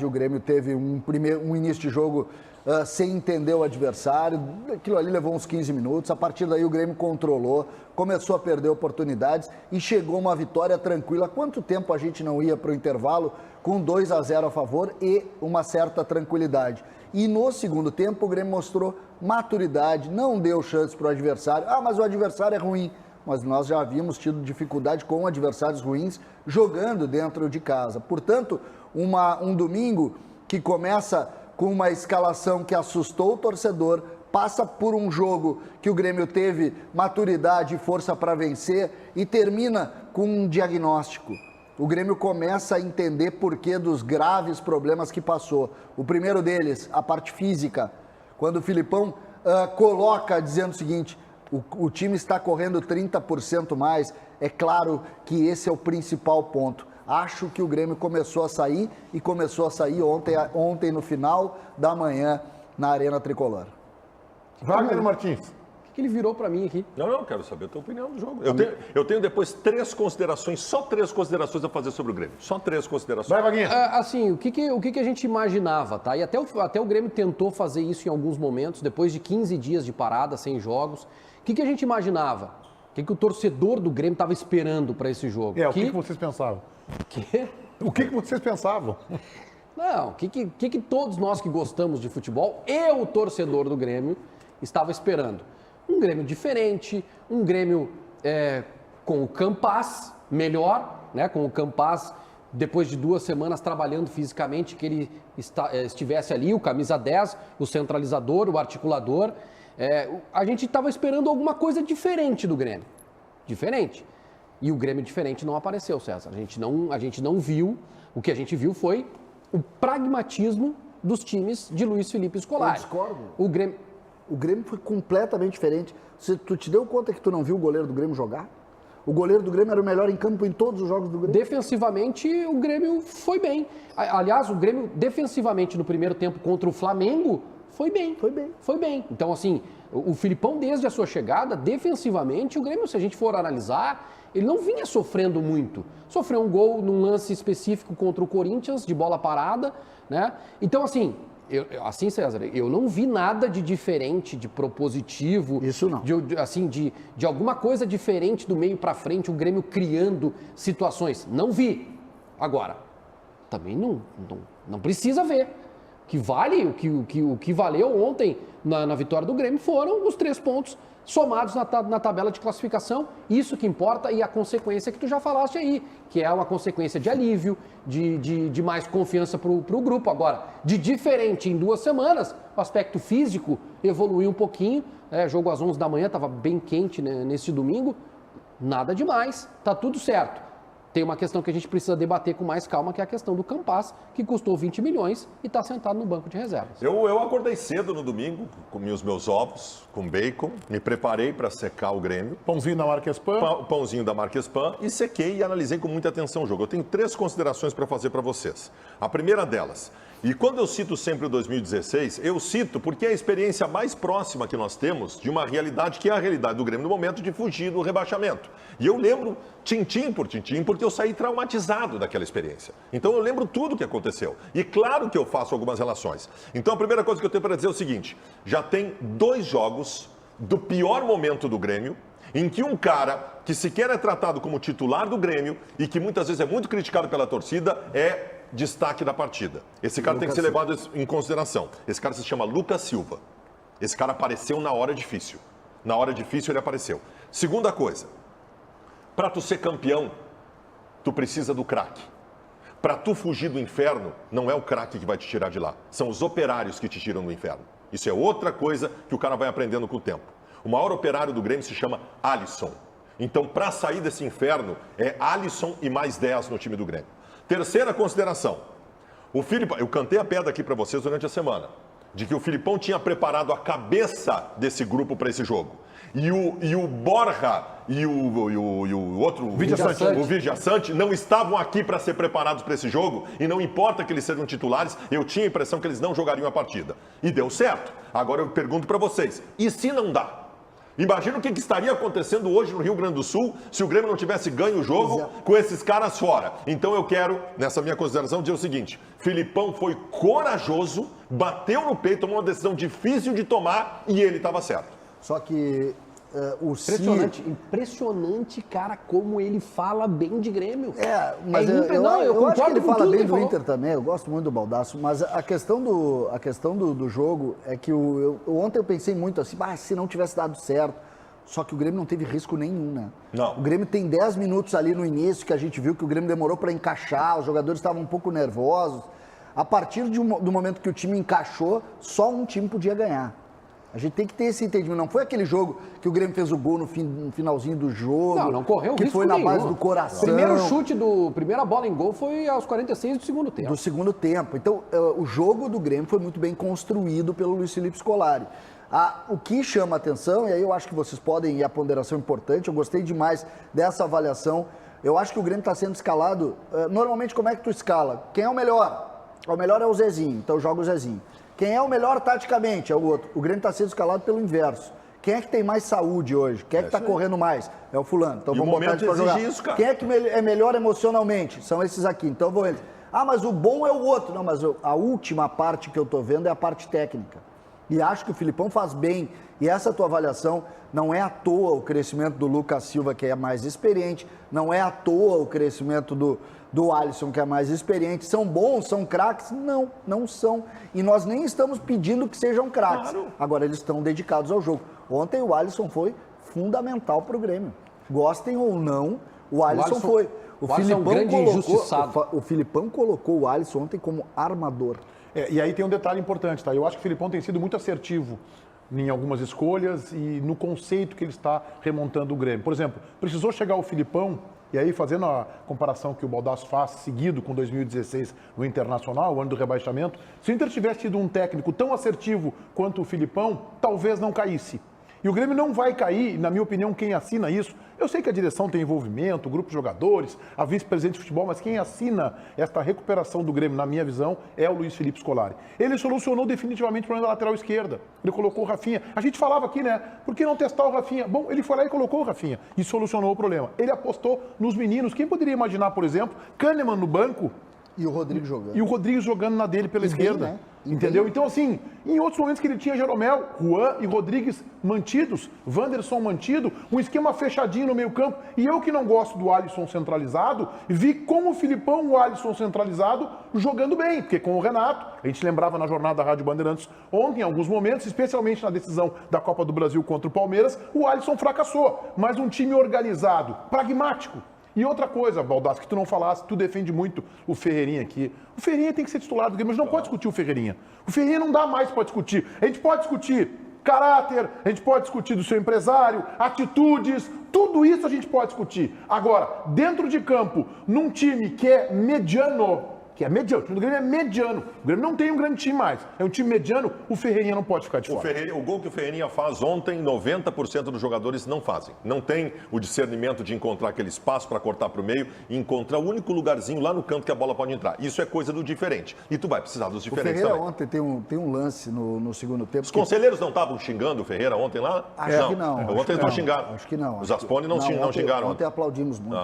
O Grêmio teve um início de jogo sem entender o adversário, aquilo ali levou uns 15 minutos, a partir daí o Grêmio controlou, começou a perder oportunidades e chegou uma vitória tranquila. Quanto tempo a gente não ia para o intervalo com 2-0 a favor e uma certa tranquilidade? E no segundo tempo o Grêmio mostrou maturidade, não deu chance para o adversário. Mas o adversário é ruim. Mas nós já havíamos tido dificuldade com adversários ruins jogando dentro de casa. Portanto, um domingo que começa com uma escalação que assustou o torcedor, passa por um jogo que o Grêmio teve maturidade e força para vencer e termina com um diagnóstico. O Grêmio começa a entender porquê dos graves problemas que passou. O primeiro deles, a parte física, quando o Filipão coloca dizendo o seguinte: o time está correndo 30% mais, é claro que esse é o principal ponto. Acho que o Grêmio começou a sair e começou a sair ontem no final da manhã na Arena Tricolor. Wagner Martins. O que ele virou para mim aqui? Não, quero saber a tua opinião do jogo. Eu tenho depois só três considerações a fazer sobre o Grêmio. Só três considerações. Vai, Vaguinho. Assim, o que a gente imaginava, tá? E até o Grêmio tentou fazer isso em alguns momentos, depois de 15 dias de parada, sem jogos. O que a gente imaginava? O que o torcedor do Grêmio estava esperando para esse jogo? O que vocês pensavam? O que vocês pensavam? Não, o que todos nós que gostamos de futebol e o torcedor do Grêmio estava esperando? Um Grêmio diferente, um Grêmio com o Campaz melhor, né? Com o Campaz, depois de 2 semanas trabalhando fisicamente, que ele estivesse ali, o camisa 10, o centralizador, o articulador. A gente estava esperando alguma coisa diferente do Grêmio. Diferente. E o Grêmio diferente não apareceu, César. A gente não viu. O que a gente viu foi o pragmatismo dos times de Luiz Felipe Scolari. Eu discordo. O Grêmio foi completamente diferente. Tu te deu conta que tu não viu o goleiro do Grêmio jogar? O goleiro do Grêmio era o melhor em campo em todos os jogos do Grêmio. Defensivamente, o Grêmio foi bem. Aliás, o Grêmio, defensivamente, no primeiro tempo contra o Flamengo, foi bem. Foi bem. Então, assim, o Filipão, desde a sua chegada, defensivamente, o Grêmio, se a gente for analisar, ele não vinha sofrendo muito. Sofreu um gol num lance específico contra o Corinthians, de bola parada, né? Então, assim, César, eu não vi nada de diferente, de propositivo. Isso não. De alguma coisa diferente do meio para frente, o Grêmio criando situações. Não vi. Agora, também não precisa ver. O que valeu ontem na vitória do Grêmio foram os 3 pontos somados na tabela de classificação. Isso que importa, e a consequência que tu já falaste aí, que é uma consequência de alívio, de mais confiança para o grupo. Agora, de diferente em 2 semanas, o aspecto físico evoluiu um pouquinho. Jogo às 11 da manhã, estava bem quente, né, nesse domingo. Nada demais, tá tudo certo. Tem uma questão que a gente precisa debater com mais calma, que é a questão do Campaz, que custou 20 milhões e está sentado no banco de reservas. Eu acordei cedo no domingo, comi os meus ovos com bacon, me preparei para secar o Grêmio. Pãozinho da Marques Pan. Pãozinho da Marques Pan, e sequei e analisei com muita atenção o jogo. Eu tenho 3 considerações para fazer para vocês. A primeira delas, e quando eu cito sempre o 2016, eu cito porque é a experiência mais próxima que nós temos de uma realidade que é a realidade do Grêmio no momento de fugir do rebaixamento. E eu lembro tintim por tintim, porque eu saí traumatizado daquela experiência. Então eu lembro tudo o que aconteceu. E claro que eu faço algumas relações. Então a primeira coisa que eu tenho para dizer é o seguinte: já tem 2 jogos do pior momento do Grêmio, em que um cara que sequer é tratado como titular do Grêmio e que muitas vezes é muito criticado pela torcida é destaque da partida. Esse cara tem que ser levado em consideração. Esse cara se chama Lucas Silva. Esse cara apareceu na hora difícil. Na hora difícil ele apareceu. Segunda coisa, para tu ser campeão, tu precisa do craque. Para tu fugir do inferno, não é o craque que vai te tirar de lá. São os operários que te tiram do inferno. Isso é outra coisa que o cara vai aprendendo com o tempo. O maior operário do Grêmio se chama Alisson. Então, para sair desse inferno, é Alisson e mais 10 no time do Grêmio. Terceira consideração. O Filipão, eu cantei a pedra aqui para vocês durante a semana, de que o Filipão tinha preparado a cabeça desse grupo para esse jogo. E o Borja e o outro, o Vijaçante, não estavam aqui para ser preparados para esse jogo, e não importa que eles sejam titulares, eu tinha a impressão que eles não jogariam a partida. E deu certo. Agora eu pergunto para vocês, e se não dá? Imagina o que estaria acontecendo hoje no Rio Grande do Sul se o Grêmio não tivesse ganho o jogo com esses caras fora. Então eu quero, nessa minha consideração, dizer o seguinte: Filipão foi corajoso, bateu no peito, tomou uma decisão difícil de tomar e ele estava certo. Só que o Impressionante, cara, como ele fala bem de Grêmio. Mas eu acho que ele fala bem do Inter também, eu gosto muito do Baldasso, mas a questão do jogo é que ontem eu pensei muito assim, se não tivesse dado certo, só que o Grêmio não teve risco nenhum, né? Não. O Grêmio tem 10 minutos ali no início que a gente viu que o Grêmio demorou para encaixar, os jogadores estavam um pouco nervosos. A partir do momento que o time encaixou, só um time podia ganhar. A gente tem que ter esse entendimento. Não foi aquele jogo que o Grêmio fez o gol no finalzinho do jogo. Não correu que risco foi na nenhum. base do coração. Primeira bola em gol foi aos 46 do segundo tempo. Do segundo tempo. Então, o jogo do Grêmio foi muito bem construído pelo Luiz Felipe Scolari. O que chama atenção, e aí eu acho que vocês podem, e a ponderação importante, eu gostei demais dessa avaliação. Eu acho que o Grêmio está sendo escalado. Normalmente, como é que tu escala? Quem é o melhor? O melhor é o Zezinho, então joga o Zezinho. Quem é o melhor taticamente? É o outro. O Grêmio está sendo escalado pelo inverso. Quem é que tem mais saúde hoje? Quem é que está correndo mais? É o fulano. Então vamos botar ele para jogar. Isso, cara. Quem é que é melhor emocionalmente? São esses aqui. Então vou eles. Mas o bom é o outro. Não, mas a última parte que eu estou vendo é a parte técnica. E acho que o Filipão faz bem. E essa tua avaliação não é à toa o crescimento do Lucas Silva, que é mais experiente. Não é à toa o crescimento do Alisson, que é mais experiente. São bons, são craques? Não são. E nós nem estamos pedindo que sejam craques. Claro. Agora, eles estão dedicados ao jogo. Ontem o Alisson foi fundamental para o Grêmio. Gostem ou não, o Alisson foi. O Filipão é um grande injustiçado. O Filipão colocou o Alisson ontem como armador. E aí tem um detalhe importante, tá? Eu acho que o Filipão tem sido muito assertivo em algumas escolhas e no conceito que ele está remontando o Grêmio. Por exemplo, precisou chegar o Filipão, e aí fazendo a comparação que o Baldasso faz seguido com 2016 no Internacional, o ano do rebaixamento, se o Inter tivesse tido um técnico tão assertivo quanto o Filipão, talvez não caísse. E o Grêmio não vai cair, na minha opinião, quem assina isso, eu sei que a direção tem envolvimento, o grupo de jogadores, a vice-presidente de futebol, mas quem assina esta recuperação do Grêmio, na minha visão, é o Luiz Felipe Scolari. Ele solucionou definitivamente o problema da lateral esquerda. Ele colocou o Rafinha. A gente falava aqui, né? Por que não testar o Rafinha? Bom, ele foi lá e colocou o Rafinha e solucionou o problema. Ele apostou nos meninos. Quem poderia imaginar, por exemplo, Kahneman no banco? E o Rodrigo jogando. E o Rodrigo jogando na dele pela esquerda. Bem, né? Entendeu? Então, assim, em outros momentos que ele tinha Jeromel, Juan e Rodrigues mantidos, Wanderson mantido, um esquema fechadinho no meio campo. E eu que não gosto do Alisson centralizado, vi como o Filipão, o Alisson centralizado, jogando bem. Porque com o Renato, a gente lembrava na jornada da Rádio Bandeirantes ontem, em alguns momentos, especialmente na decisão da Copa do Brasil contra o Palmeiras, o Alisson fracassou. Mas um time organizado, pragmático. E outra coisa, Baldasso, que tu não falasse, tu defende muito o Ferreirinha aqui. O Ferreirinha tem que ser titular do Grêmio, mas não pode discutir o Ferreirinha. O Ferreirinha não dá mais para discutir. A gente pode discutir caráter, a gente pode discutir do seu empresário, atitudes, tudo isso a gente pode discutir. Agora, dentro de campo, num time que é mediano, o time do Grêmio é mediano. O Grêmio não tem um grande time mais. É um time mediano, o Ferreirinha não pode ficar de fora. O gol que o Ferreirinha faz ontem, 90% dos jogadores não fazem. Não tem o discernimento de encontrar aquele espaço para cortar para o meio e encontrar o único lugarzinho lá no canto que a bola pode entrar. Isso é coisa do diferente. E tu vai precisar dos diferentes também. O Ferreira ontem tem um lance no segundo tempo. Os conselheiros não estavam xingando o Ferreira ontem lá? Acho que não. Ontem eles não xingaram. Acho que não. Os Aspone não xingaram ontem. Ontem aplaudimos muito.